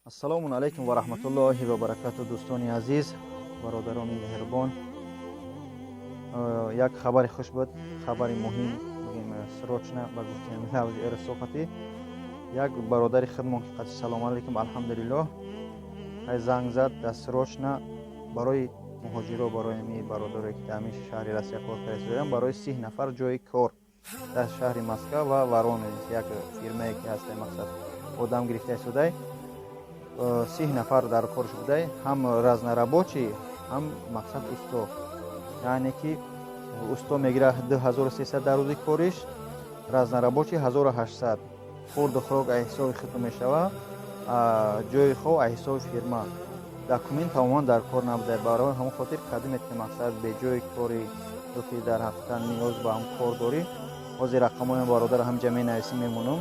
ассалому алайкум ва раҳматуллоҳи ва баракату. Дӯстони азиз, бародарони меҳрубон, як хабари хуш буд, хабари муҳим бигем срочна ба гуфтани лавзи эрсоқати як бародари худмон ки қати салом алайкум алҳамдулиллоҳ ай занг зад дар срочна барои муҳоҷиро, барои ми бародаре ки дар шаҳри Россия кор кардан, барои 30 нафар ҷои кор дар шаҳри Москва ва Воронеж, як фирмае ки ҳаст мақсад одам гирифта шудай 30 нафар дар кор шудай, ҳам разнорабочий, ҳам мақсад усто, яъне ки усто мегира 2300 дар рӯзи кориш, разнорабочий 1800. хурду хӯрок аз ҳисоби худто мешава, ҷои хоб аз ҳисоби фирма. Документ тамоман дар кор набуда, барои ҳамон хотир кадимет ки мақсад бе ҷои кори ки дар ҳафта ниёз ба ҳам кор дорӣ. ҳозир рақамҳои бародар ҳам ҷамъи нависӣ мемонам,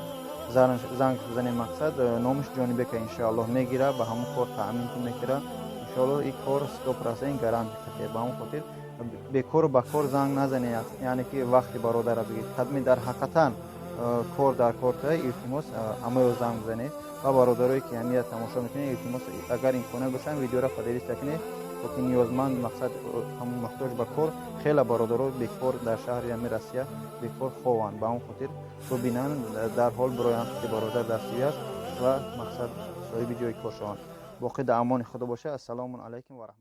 занг бизанем, мақсад номиш ҷонибека иншоаллоҳ мегира, ба ҳамон кор таъмин мекира, иншоаллоҳ ин кор 100% гарант кардем. Ба ҳамон хотир бекор ба кор занг назане, яъне ки вақти бародара бигир кадми дар ҳақиқатан кор дар корта, илтимос ҳамаро занг бизане ва бародарое ки ҳамия тамошо мекунед, илтимос агар имконат бошад видеоро фаделиста кунед, то ки ниёзманд мақсад ҳамон муҳтоҷ ба кор, хела бародаро бекор дар шаҳри ҳами Россия бекор хованд. Ба ҳамон хотир бубинанд, дарҳол бироянд ки бародар дар Сирия аст ва мақсад соҳиби ҷои кор шаванд. боқӣ дар амони худо бошед. ассалому алайкум ва раҳматуллоҳ.